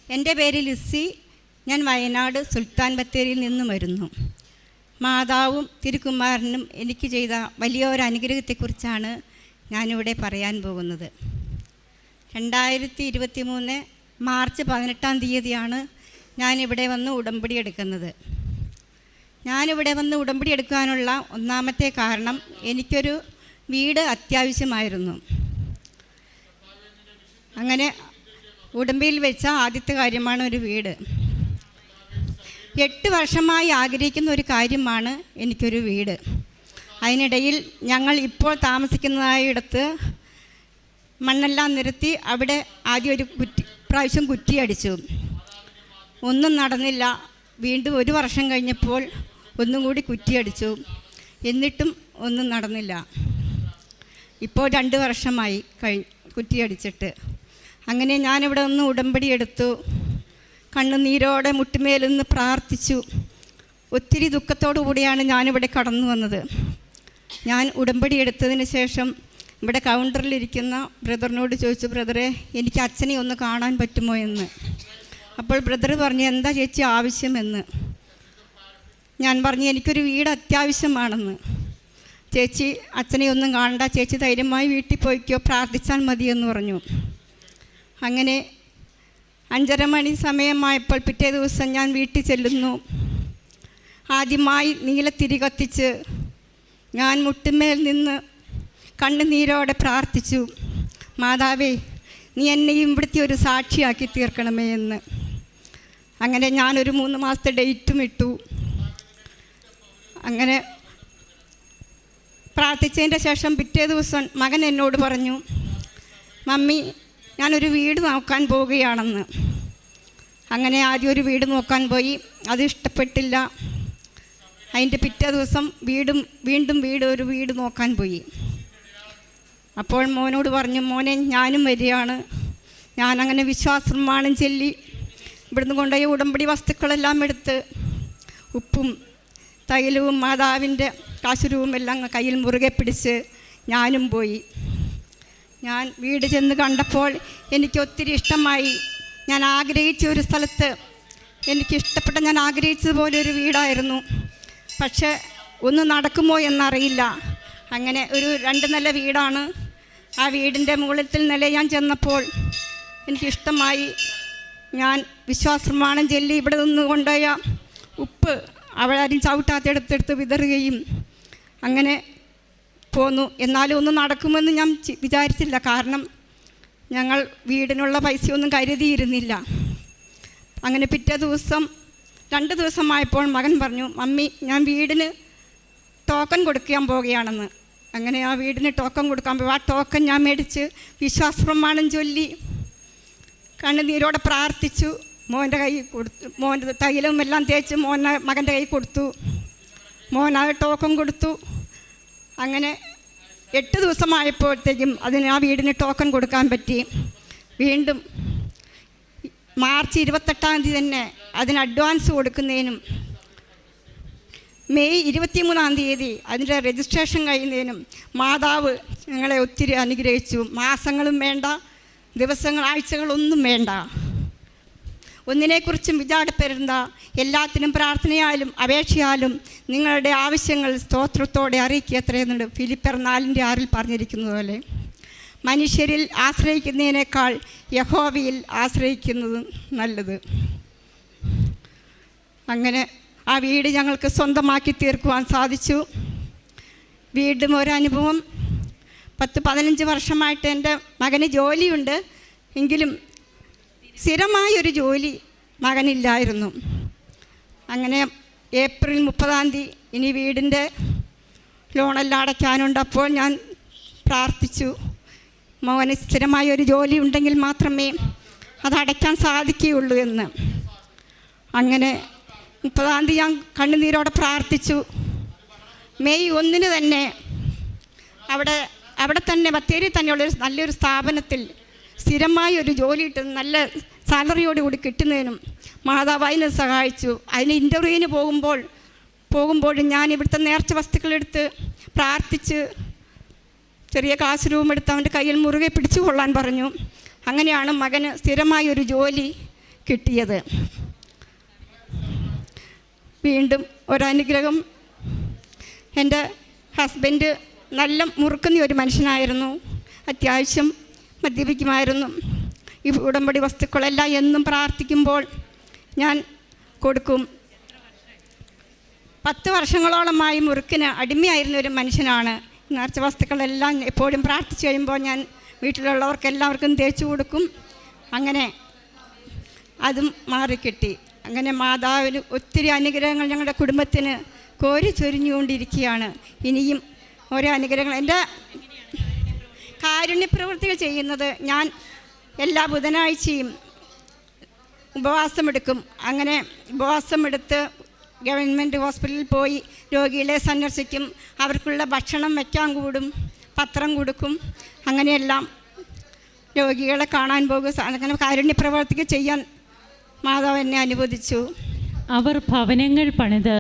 എൻ്റെ പേര് ലിസി. ഞാൻ വയനാട് സുൽത്താൻ ബത്തേരിയിൽ നിന്നും വരുന്നു. മാതാവും തിരുക്കുമാരനും എനിക്ക് ചെയ്ത വലിയൊരു അനുഗ്രഹത്തെക്കുറിച്ചാണ് ഞാനിവിടെ പറയാൻ പോകുന്നത്. 2023 മാർച്ച് 18-ാം തീയതിയാണ് ഞാനിവിടെ വന്ന് ഉടമ്പടി എടുക്കുന്നത്. ഞാനിവിടെ വന്ന് ഉടമ്പടി എടുക്കാനുള്ള ഒന്നാമത്തെ കാരണം, എനിക്കൊരു വീട് അത്യാവശ്യമായിരുന്നു. അങ്ങനെ ഉടമ്പടിയിൽ വെച്ച ആദ്യത്തെ കാര്യമാണ് ഒരു വീട്. 8 വർഷമായി ആഗ്രഹിക്കുന്ന ഒരു കാര്യമാണ് എനിക്കൊരു വീട്. അതിനിടയിൽ ഞങ്ങൾ ഇപ്പോൾ താമസിക്കുന്നതായിടത്ത് മണ്ണെല്ലാം നിരത്തി അവിടെ ആദ്യം ഒരു പ്രാവശ്യം കുറ്റിയടിച്ചു. ഒന്നും നടന്നില്ല. വീണ്ടും 1 വർഷം കഴിഞ്ഞപ്പോൾ ഒന്നും കൂടി കുറ്റിയടിച്ചു. എന്നിട്ടും ഒന്നും നടന്നില്ല. ഇപ്പോൾ 2 വർഷമായി കുറ്റിയടിച്ചിട്ട്. അങ്ങനെ ഞാനിവിടെ ഒന്ന് ഉടമ്പടി എടുത്തു. കണ്ണുനീരോടെ മുട്ടുമേലൊന്ന് പ്രാർത്ഥിച്ചു. ഒത്തിരി ദുഃഖത്തോടു കൂടിയാണ് ഞാനിവിടെ കടന്നു വന്നത്. ഞാൻ ഉടമ്പടി എടുത്തതിന് ശേഷം ഇവിടെ കൗണ്ടറിലിരിക്കുന്ന ബ്രദറിനോട് ചോദിച്ചു, ബ്രദറെ, എനിക്ക് അച്ഛനെ ഒന്ന് കാണാൻ പറ്റുമോ എന്ന്. അപ്പോൾ ബ്രദർ പറഞ്ഞു, എന്താ ചേച്ചി ആവശ്യമെന്ന്. ഞാൻ പറഞ്ഞു, എനിക്കൊരു വീട് അത്യാവശ്യമാണെന്ന്. ചേച്ചി അച്ഛനെ ഒന്നും കാണണ്ട, ചേച്ചി ധൈര്യമായി വീട്ടിൽ പോയിക്കോ, പ്രാർത്ഥിച്ചാൽ മതിയെന്ന് പറഞ്ഞു. അങ്ങനെ 5:30 മണി സമയമായപ്പോൾ പിറ്റേ ദിവസം ഞാൻ വീട്ടിൽ ചെല്ലുന്നു. ആദ്യമായി നീലത്തിരി കത്തിച്ച് ഞാൻ മുട്ടുമേൽ നിന്ന് കണ്ണുനീരോടെ പ്രാർത്ഥിച്ചു, മാതാവേ, നീ എന്നെയും ഇവിടുത്തെ ഒരു സാക്ഷിയാക്കി തീർക്കണമേ എന്ന്. അങ്ങനെ ഞാനൊരു 3 മാസത്തെ ഡേറ്റും ഇട്ടു. അങ്ങനെ പ്രാർത്ഥിച്ചതിൻ്റെ ശേഷം പിറ്റേ ദിവസം മകൻ എന്നോട് പറഞ്ഞു, മമ്മി, ഞാനൊരു വീട് നോക്കാൻ പോവുകയാണെന്ന്. അങ്ങനെ ആദ്യം ഒരു വീട് നോക്കാൻ പോയി. അത് ഇഷ്ടപ്പെട്ടില്ല. അതിൻ്റെ പിറ്റേ ദിവസം വീണ്ടും ഒരു വീട് നോക്കാൻ പോയി. അപ്പോൾ മോനോട് പറഞ്ഞു, മോനെ, ഞാനും വരികയാണ്. ഞാനങ്ങനെ വിശ്വാസപ്രമാണം ചൊല്ലി ഇവിടുന്ന് കൊണ്ടുപോയി ഉടമ്പടി വസ്തുക്കളെല്ലാം എടുത്ത് ഉപ്പും തൈലവും മാതാവിൻ്റെ കാശുരൂപം എല്ലാം കയ്യിൽ മുറുകെ പിടിച്ച് ഞാനും പോയി. ഞാൻ വീട് ചെന്ന് കണ്ടപ്പോൾ എനിക്ക് ഒത്തിരി ഇഷ്ടമായി. ഞാൻ ആഗ്രഹിച്ച ഒരു സ്ഥലത്ത് എനിക്കിഷ്ടപ്പെട്ട, ഞാൻ ആഗ്രഹിച്ചതുപോലെ ഒരു വീടായിരുന്നു. പക്ഷേ ഒന്ന് നടക്കുമോ എന്നറിയില്ല. അങ്ങനെ ഒരു 2 നില വീടാണ്. ആ വീടിൻ്റെ മുകളിലത്തെ നില ഞാൻ ചെന്നപ്പോൾ എനിക്കിഷ്ടമായി. ഞാൻ വിശ്വാസപ്രമാണം ചൊല്ലി ഇവിടെ നിന്ന് കൊണ്ടുപോയ ഉപ്പ് അവിടെ ആരും ചവിട്ടാത്തെടുത്തെടുത്ത് വിതറുകയും അങ്ങനെ പോന്നു. എന്നാലും ഒന്ന് നടക്കുമെന്ന് ഞാൻ വിചാരിച്ചില്ല. കാരണം ഞങ്ങൾ വീടിനുള്ള പൈസയൊന്നും കരുതിയിരുന്നില്ല. അങ്ങനെ പിറ്റേ ദിവസം 2 ദിവസമായപ്പോൾ മകൻ പറഞ്ഞു, മമ്മി, ഞാൻ വീടിന് ടോക്കൺ കൊടുക്കാൻ പോവുകയാണെന്ന്. അങ്ങനെ ആ വീടിന് ടോക്കൺ കൊടുക്കാൻ പോയി. ആ ടോക്കൺ ഞാൻ മേടിച്ച് വിശ്വാസപ്രമാണം ചൊല്ലി കണ്ണുനീരോടെ പ്രാർത്ഥിച്ചു. മോൻ്റെ കൈ കൊടുത്തു. മോൻ്റെ തൈലവും എല്ലാം തേച്ച് മകൻ്റെ കൈ കൊടുത്തു. മോൻ ആ ടോക്കൺ കൊടുത്തു. അങ്ങനെ 8 ദിവസമായപ്പോഴത്തേക്കും ആ വീടിന് ടോക്കൺ കൊടുക്കാൻ പറ്റി. വീണ്ടും മാർച്ച് 28-ാം തീയതി തന്നെ അതിന് അഡ്വാൻസ് കൊടുക്കുന്നതിനും മെയ് 23-ാം തീയതി അതിൻ്റെ രജിസ്ട്രേഷൻ കഴിയുന്നതിനും മാതാവ് ഞങ്ങളെ ഒത്തിരി അനുഗ്രഹിച്ചു. മാസങ്ങളും വേണ്ട, ആഴ്ചകളൊന്നും വേണ്ട, ഒന്നിനെക്കുറിച്ചും വിചാരപ്പെടേണ്ട. എല്ലാത്തിനും പ്രാർത്ഥനയാലും അപേക്ഷയാലും നിങ്ങളുടെ ആവശ്യങ്ങൾ സ്തോത്രത്തോടെ അറിയിക്കുക എത്രയെന്നുണ്ട്. ഫിലിപ്പിയർ 4:6 പറഞ്ഞിരിക്കുന്നത് പോലെ മനുഷ്യരിൽ ആശ്രയിക്കുന്നതിനേക്കാൾ യഹോവയിൽ ആശ്രയിക്കുന്നത് നല്ലത്. അങ്ങനെ ആ വീട് ഞങ്ങൾക്ക് സ്വന്തമാക്കി തീർക്കുവാൻ സാധിച്ചു. വീണ്ടും ഒരനുഭവം. 10-15 വർഷമായിട്ട് എൻ്റെ മകന് ജോലിയുണ്ട്. എങ്കിലും സ്ഥിരമായൊരു ജോലി മകനില്ലായിരുന്നു. അങ്ങനെ ഏപ്രിൽ 30-ാം തീയതി ഇനി വീടിൻ്റെ ലോണെല്ലാം അടയ്ക്കാനുണ്ട്. അപ്പോൾ ഞാൻ പ്രാർത്ഥിച്ചു, മകന് സ്ഥിരമായൊരു ജോലി ഉണ്ടെങ്കിൽ മാത്രമേ അത് അടയ്ക്കാൻ സാധിക്കുകയുള്ളൂ എന്ന്. അങ്ങനെ 30-ാം തീയതി ഞാൻ കണ്ണുനീരോടെ പ്രാർത്ഥിച്ചു. മെയ് 1-ന് തന്നെ അവിടെ തന്നെ ബത്തേരി തന്നെയുള്ളൊരു നല്ലൊരു സ്ഥാപനത്തിൽ സ്ഥിരമായി ഒരു ജോലി കിട്ടുന്ന, നല്ല സാലറിയോടുകൂടി കിട്ടുന്നതിനും മാതാവ് അതിനെ സഹായിച്ചു. അതിന് ഇൻ്റർവ്യൂവിന് പോകുമ്പോഴും ഞാൻ ഇവിടുത്തെ നേർച്ച വസ്തുക്കളെടുത്ത് പ്രാർത്ഥിച്ച് ചെറിയ കാശ് രൂപം എടുത്ത് അവൻ്റെ കയ്യിൽ മുറുകെ പിടിച്ചു കൊള്ളാൻ പറഞ്ഞു. അങ്ങനെയാണ് മകന് സ്ഥിരമായൊരു ജോലി കിട്ടിയത്. വീണ്ടും ഒരനുഗ്രഹം, എൻ്റെ ഹസ്ബൻഡ് നല്ല മുറുക്കുന്ന ഒരു മനുഷ്യനായിരുന്നു. അത്യാവശ്യം മദ്യപിക്കുമായിരുന്നു. ഈ ഉടമ്പടി വസ്തുക്കളെല്ലാം എന്നും പ്രാർത്ഥിക്കുമ്പോൾ ഞാൻ കൊടുക്കും. 10 വർഷങ്ങളോളമായി മുറുക്കിന് അടിമയായിരുന്ന ഒരു മനുഷ്യനാണ്. നേർച്ച വസ്തുക്കളെല്ലാം എപ്പോഴും പ്രാർത്ഥിച്ചു കഴിയുമ്പോൾ ഞാൻ വീട്ടിലുള്ളവർക്ക് എല്ലാവർക്കും തേച്ചു കൊടുക്കും. അങ്ങനെ അതും മാറിക്കിട്ടി. അങ്ങനെ മാതാവിന് ഒത്തിരി അനുഗ്രഹങ്ങൾ ഞങ്ങളുടെ കുടുംബത്തിന് കോരി ചൊരിഞ്ഞുകൊണ്ടിരിക്കുകയാണ്. ഇനിയും ഓരോ അനുഗ്രഹങ്ങൾ. എൻ്റെ കാരുണ്യപ്രവൃത്തികൾ ചെയ്യുന്നത് ഞാൻ എല്ലാ ബുധനാഴ്ചയും ഉപവാസമെടുക്കും. അങ്ങനെ ഉപവാസമെടുത്ത് ഗവൺമെൻറ് ഹോസ്പിറ്റലിൽ പോയി രോഗികളെ സന്ദർശിക്കും. അവർക്കുള്ള ഭക്ഷണം വയ്ക്കാൻ കൂടും, പത്രം കൊടുക്കും. അങ്ങനെയെല്ലാം രോഗികളെ കാണാൻ പോകും. അങ്ങനെ കാരുണ്യപ്രവർത്തികൾ ചെയ്യാൻ മാതാവ് എന്നെ അനുവദിച്ചു. അവർ ഭവനങ്ങൾ പണിത്